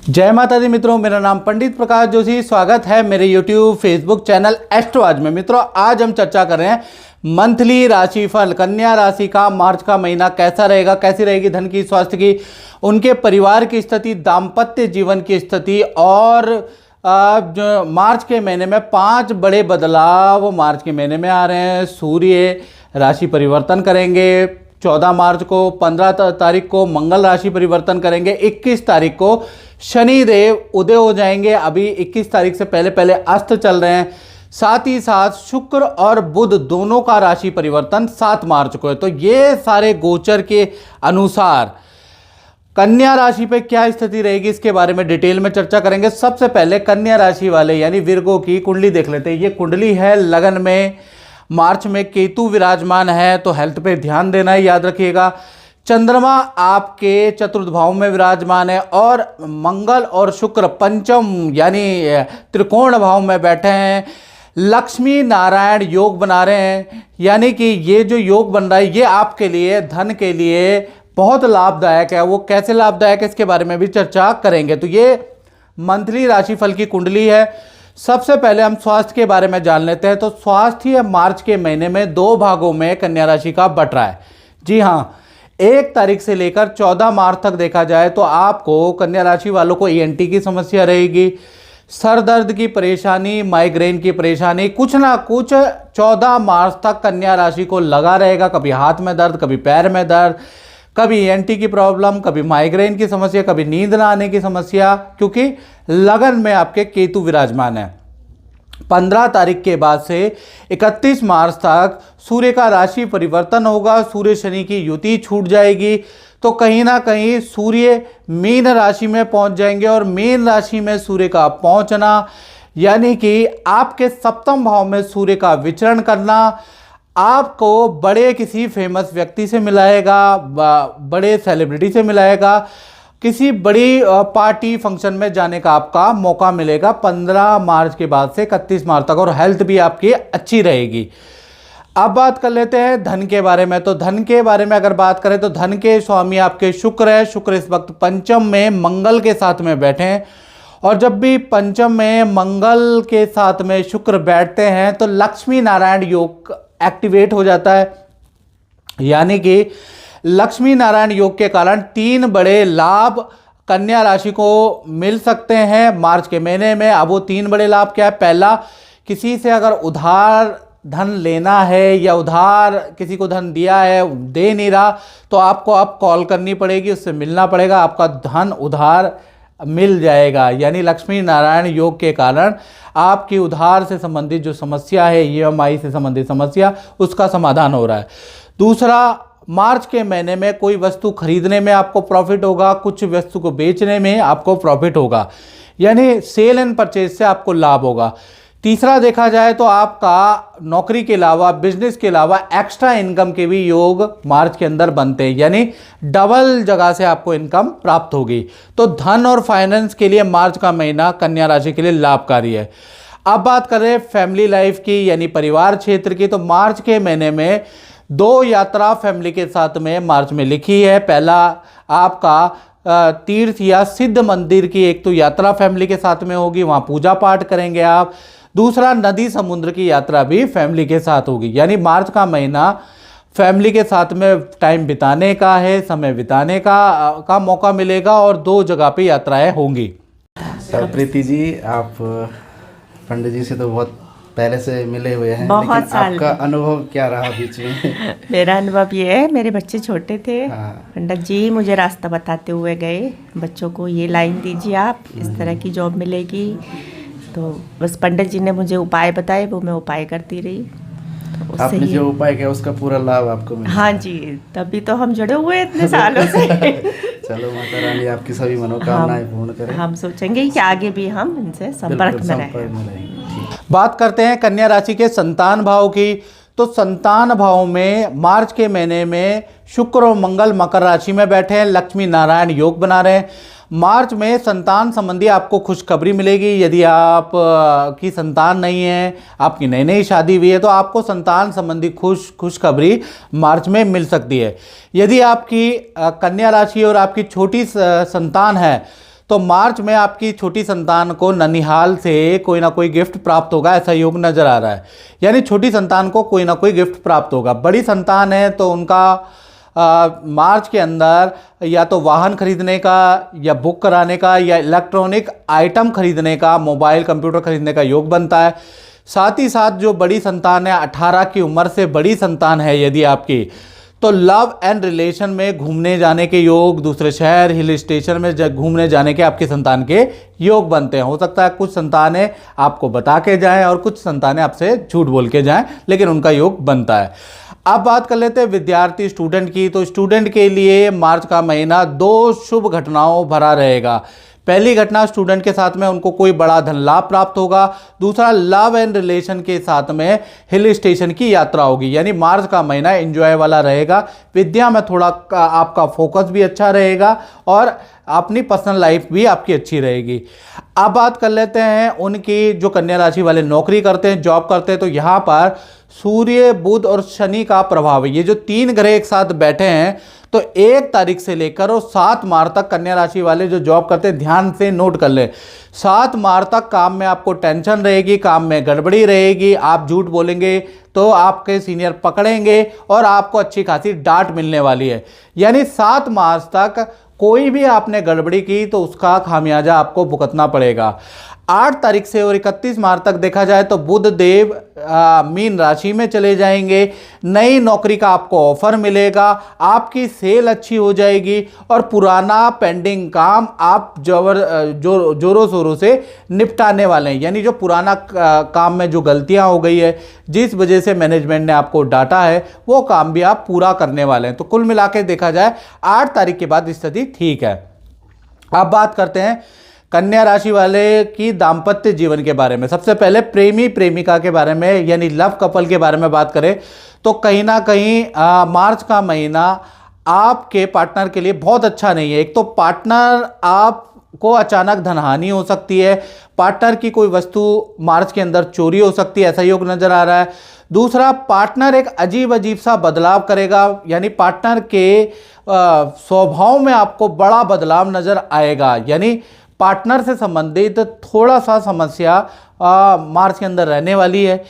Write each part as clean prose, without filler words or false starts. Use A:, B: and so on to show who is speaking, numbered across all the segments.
A: जय माता दी मित्रों, मेरा नाम पंडित प्रकाश जोशी। स्वागत है मेरे YouTube फेसबुक चैनल एस्ट्रो आज में। मित्रों, आज हम चर्चा कर रहे हैं मंथली राशिफल। कन्या राशि का मार्च का महीना कैसा रहेगा, कैसी रहेगी धन की, स्वास्थ्य की, उनके परिवार की स्थिति, दाम्पत्य जीवन की स्थिति और जो मार्च के महीने में 5 बड़े बदलाव मार्च के महीने में आ रहे हैं। सूर्य राशि परिवर्तन करेंगे 14 मार्च को, 15 तारीख को मंगल राशि परिवर्तन करेंगे, 21 तारीख को शनि देव उदय हो जाएंगे। अभी 21 तारीख से पहले पहले अस्त चल रहे हैं। साथ ही साथ शुक्र और बुध दोनों का राशि परिवर्तन 7 मार्च को है। तो ये सारे गोचर के अनुसार कन्या राशि पे क्या स्थिति रहेगी, इसके बारे में डिटेल में चर्चा करेंगे। सबसे पहले कन्या राशि वाले यानी विर्गो की कुंडली देख लेते हैं। ये कुंडली है, लगन में मार्च में केतु विराजमान है, तो हेल्थ पे ध्यान देना है, याद रखिएगा। चंद्रमा आपके चतुर्थ भाव में विराजमान है और मंगल और शुक्र पंचम यानी त्रिकोण भाव में बैठे हैं। लक्ष्मी नारायण योग बना रहे हैं, यानी कि ये जो योग बन रहा है ये आपके लिए धन के लिए बहुत लाभदायक है। वो कैसे लाभदायक है इसके बारे में भी चर्चा करेंगे। तो ये मंथली राशिफल की कुंडली है। सबसे पहले हम स्वास्थ्य के बारे में जान लेते हैं। तो स्वास्थ्य मार्च के महीने में 2 भागों में कन्या राशि का बट रहा है। जी हाँ, 1 तारीख से लेकर 14 मार्च तक देखा जाए तो आपको कन्या राशि वालों को ENT की समस्या रहेगी, सर दर्द की परेशानी, माइग्रेन की परेशानी, कुछ ना कुछ 14 मार्च तक कन्या राशि को लगा रहेगा। कभी हाथ में दर्द, कभी पैर में दर्द, कभी ENT की प्रॉब्लम, कभी माइग्रेन की समस्या, कभी नींद ना आने की समस्या, क्योंकि लगन में आपके केतु विराजमान है। 15 तारीख के बाद से 31 मार्च तक सूर्य का राशि परिवर्तन होगा, सूर्य शनि की युति छूट जाएगी। तो कहीं ना कहीं सूर्य मीन राशि में पहुंच जाएंगे और मीन राशि में सूर्य का पहुंचना यानी कि आपके सप्तम भाव में सूर्य का विचरण करना आपको बड़े किसी फेमस व्यक्ति से मिलाएगा, बड़े सेलिब्रिटी से मिलाएगा, किसी बड़ी पार्टी फंक्शन में जाने का आपका मौका मिलेगा 15 मार्च के बाद से 31 मार्च तक, और हेल्थ भी आपकी अच्छी रहेगी। अब बात कर लेते हैं धन के बारे में। तो धन के बारे में अगर बात करें तो धन के स्वामी आपके शुक्र है। शुक्र इस वक्त पंचम में मंगल के साथ में बैठे हैं, और जब भी पंचम में मंगल के साथ में शुक्र बैठते हैं तो लक्ष्मी नारायण योग एक्टिवेट हो जाता है। यानी कि लक्ष्मी नारायण योग के कारण 3 बड़े लाभ कन्या राशि को मिल सकते हैं मार्च के महीने में। अब वो 3 बड़े लाभ क्या है? पहला, किसी से अगर उधार धन लेना है या उधार किसी को धन दिया है, दे नहीं रहा, तो आपको अब कॉल करनी पड़ेगी, उससे मिलना पड़ेगा, आपका धन उधार मिल जाएगा। यानी लक्ष्मी नारायण योग के कारण आपकी उधार से संबंधित जो समस्या है, EMI से संबंधित समस्या, उसका समाधान हो रहा है। दूसरा, मार्च के महीने में कोई वस्तु खरीदने में आपको प्रॉफिट होगा, कुछ वस्तु को बेचने में आपको प्रॉफिट होगा, यानी सेल एंड परचेज से आपको लाभ होगा। तीसरा, देखा जाए तो आपका नौकरी के अलावा, बिजनेस के अलावा एक्स्ट्रा इनकम के भी योग मार्च के अंदर बनते हैं, यानी डबल जगह से आपको इनकम प्राप्त होगी। तो धन और फाइनेंस के लिए मार्च का महीना कन्या राशि के लिए लाभकारी है। अब बात करें फैमिली लाइफ की यानी परिवार क्षेत्र की। तो मार्च के महीने में 2 यात्रा फैमिली के साथ में मार्च में लिखी है। पहला आपका तीर्थ या सिद्ध मंदिर की एक तो यात्रा फैमिली के साथ में होगी, वहाँ पूजा पाठ करेंगे आप। दूसरा, नदी समुद्र की यात्रा भी फैमिली के साथ होगी। यानी मार्च का महीना फैमिली के साथ में टाइम बिताने का है, समय बिताने का मौका मिलेगा, और 2 जगह पे यात्राएं होंगी।
B: प्रीति जी, आप पंडित जी से तो बहुत पहले से मिले हुए हैं,
C: बहुत
B: लेकिन
C: साल
B: आपका अनुभव क्या रहा बीच में?
C: मेरा अनुभव ये है, मेरे बच्चे छोटे थे,
B: हाँ।
C: पंडित जी मुझे रास्ता बताते हुए गए, बच्चों को ये लाइन दीजिए, आप इस तरह की जॉब मिलेगी। तो बस पंडित जी ने मुझे उपाय बताए, वो मैं उपाय करती रही। तो उससे
B: आपने जो उपाय किया उसका पूरा लाभ आपको मिला?
C: हाँ जी, तभी तो हम जुड़े हुए इतने सालों से।
B: चलो माता रानी आपकी सभी मनोकामनाएं पूर्ण करें।
C: हम सोचेंगे कि आगे भी हम इनसे संपर्क में रहें।
A: बात करते हैं कन्या राशि के संतान भाव की। तो संतान भाव में मार्च के महीने में शुक्र और मंगल मकर राशि में बैठे हैं, लक्ष्मी नारायण योग बना रहे हैं। मार्च में संतान संबंधी आपको खुशखबरी मिलेगी। यदि आप की संतान नहीं है, आपकी नई नई शादी हुई है, तो आपको संतान संबंधी खुशखबरी मार्च में मिल सकती है। यदि आपकी कन्या राशि और आपकी छोटी संतान है तो मार्च में आपकी छोटी संतान को ननिहाल से कोई ना कोई गिफ्ट प्राप्त होगा, ऐसा योग नजर आ रहा है। यानी छोटी संतान को कोई ना कोई गिफ्ट प्राप्त होगा। बड़ी संतान है तो उनका मार्च के अंदर या तो वाहन खरीदने का या बुक कराने का या इलेक्ट्रॉनिक आइटम खरीदने का, मोबाइल कंप्यूटर खरीदने का योग बनता है। साथ ही साथ जो बड़ी संतान है, 18 की उम्र से बड़ी संतान है यदि आपकी, तो लव एंड रिलेशन में घूमने जाने के योग, दूसरे शहर हिल स्टेशन में घूमने जाने के आपकी संतान के योग बनते हैं। हो सकता है कुछ संतानें आपको बता के जाएं और कुछ संतानें आपसे झूठ बोल के जाएं, लेकिन उनका योग बनता है। अब बात कर लेते हैं विद्यार्थी स्टूडेंट की। तो स्टूडेंट के लिए मार्च का महीना 2 शुभ घटनाओं भरा रहेगा। पहली घटना, स्टूडेंट के साथ में उनको कोई बड़ा धन लाभ प्राप्त होगा। दूसरा, लव एंड रिलेशन के साथ में हिल स्टेशन की यात्रा होगी। यानी मार्च का महीना एंजॉय वाला रहेगा। विद्या में थोड़ा आपका फोकस भी अच्छा रहेगा और अपनी पर्सनल लाइफ भी आपकी अच्छी रहेगी। अब बात कर लेते हैं उनकी जो कन्या राशि वाले नौकरी करते हैं, जॉब करते हैं, तो यहाँ पर सूर्य, बुध और शनि का प्रभाव है। ये जो 3 ग्रह एक साथ बैठे हैं, तो 1 तारीख से लेकर और 7 मार्च तक कन्या राशि वाले जो जॉब करते हैं, ध्यान से नोट कर ले, 7 मार्च तक काम में आपको टेंशन रहेगी, काम में गड़बड़ी रहेगी। आप झूठ बोलेंगे तो आपके सीनियर पकड़ेंगे और आपको अच्छी खासी डांट मिलने वाली है। यानी 7 मार्च तक कोई भी आपने गड़बड़ी की तो उसका खामियाजा आपको भुगतना पड़ेगा। 8 तारीख से और 31 मार्च तक देखा जाए तो बुध देव मीन राशि में चले जाएंगे। नई नौकरी का आपको ऑफर मिलेगा, आपकी सेल अच्छी हो जाएगी और पुराना पेंडिंग काम आप जोरों शोरों से निपटाने वाले हैं। यानी जो पुराना काम में जो गलतियां हो गई है, जिस वजह से मैनेजमेंट ने आपको डांटा है, वो काम भी आप पूरा करने वाले हैं। तो कुल मिला के देखा जाए 8 तारीख के बाद स्थिति ठीक है। अब बात करते हैं कन्या राशि वाले की दाम्पत्य जीवन के बारे में। सबसे पहले प्रेमी प्रेमिका के बारे में, यानी लव कपल के बारे में बात करें तो कहीं ना कहीं मार्च का महीना आपके पार्टनर के लिए बहुत अच्छा नहीं है। एक तो पार्टनर आपको अचानक धनहानि हो सकती है, पार्टनर की कोई वस्तु मार्च के अंदर चोरी हो सकती है, ऐसा योग नजर आ रहा है। दूसरा, पार्टनर एक अजीब अजीब सा बदलाव करेगा, यानी पार्टनर के स्वभाव में आपको बड़ा बदलाव नजर आएगा। यानी पार्टनर से संबंधित थोड़ा सा समस्या मार्च के अंदर रहने वाली है।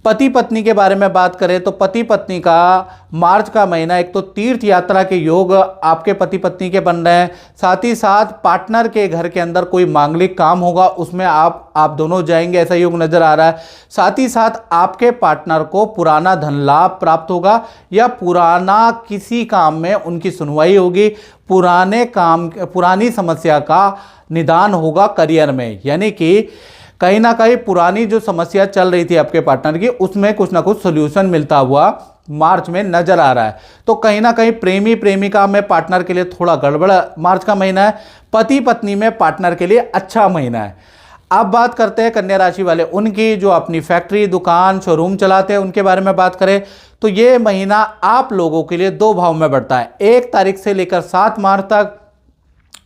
A: पति पत्नी के बारे में बात करें तो पति पत्नी का मार्च का महीना, एक तो तीर्थ यात्रा के योग आपके पति पत्नी के बन रहे हैं, साथ ही साथ पार्टनर के घर के अंदर कोई मांगलिक काम होगा, उसमें आप दोनों जाएंगे, ऐसा योग नजर आ रहा है। साथ ही साथ आपके पार्टनर को पुराना धन लाभ प्राप्त होगा या पुराना किसी काम में उनकी सुनवाई होगी, पुरानी समस्या का निदान होगा करियर में। यानी कि कहीं ना कहीं पुरानी जो समस्या चल रही थी आपके पार्टनर की, उसमें कुछ ना कुछ सोल्यूशन मिलता हुआ मार्च में नजर आ रहा है। तो कहीं ना कहीं प्रेमी प्रेमिका में पार्टनर के लिए थोड़ा गड़बड़ मार्च का महीना है, पति पत्नी में पार्टनर के लिए अच्छा महीना है। अब बात करते हैं कन्या राशि वाले, उनकी जो अपनी फैक्ट्री, दुकान, शोरूम चलाते हैं, उनके बारे में बात करें तो ये महीना आप लोगों के लिए 2 भाव में बढ़ता है। 1 तारीख से लेकर 7 मार्च तक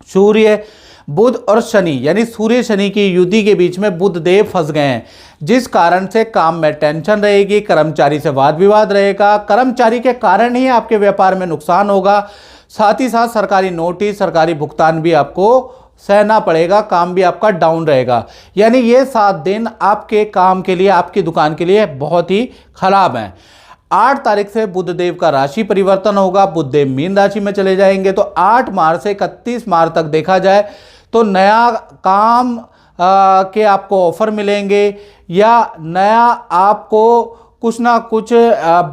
A: सूर्य, बुध और शनि, यानी सूर्य शनि की युति के बीच में बुध देव फंस गए हैं, जिस कारण से काम में टेंशन रहेगी, कर्मचारी से वाद विवाद रहेगा, कर्मचारी के कारण ही आपके व्यापार में नुकसान होगा। साथ ही साथ सरकारी नोटिस, सरकारी भुगतान भी आपको सहना पड़ेगा, काम भी आपका डाउन रहेगा। यानी ये 7 दिन आपके काम के लिए, आपकी दुकान के लिए बहुत ही खराब हैं। 8 तारीख से बुधदेव का राशि परिवर्तन होगा, बुधदेव मीन राशि में चले जाएंगे। तो 8 मार्च से 31 मार्च तक देखा जाए तो नया काम के आपको ऑफर मिलेंगे या नया आपको कुछ ना कुछ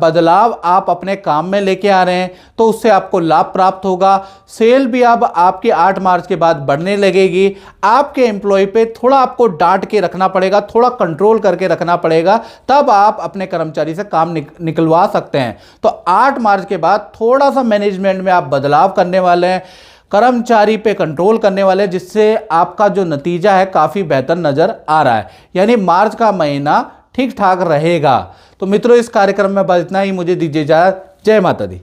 A: बदलाव आप अपने काम में लेके आ रहे हैं, तो उससे आपको लाभ प्राप्त होगा। सेल भी अब आपके 8 मार्च के बाद बढ़ने लगेगी। आपके एम्प्लॉय पे थोड़ा आपको डांट के रखना पड़ेगा, थोड़ा कंट्रोल करके रखना पड़ेगा, तब आप अपने कर्मचारी से काम निकलवा सकते हैं। तो 8 मार्च के बाद थोड़ा सा मैनेजमेंट में आप बदलाव करने वाले हैं, कर्मचारी पे कंट्रोल करने वाले, जिससे आपका जो नतीजा है काफ़ी बेहतर नज़र आ रहा है। यानी मार्च का महीना ठीक ठाक रहेगा। तो मित्रों, इस कार्यक्रम में बस इतना ही। मुझे दीजिए इजाज़त। जय माता दी।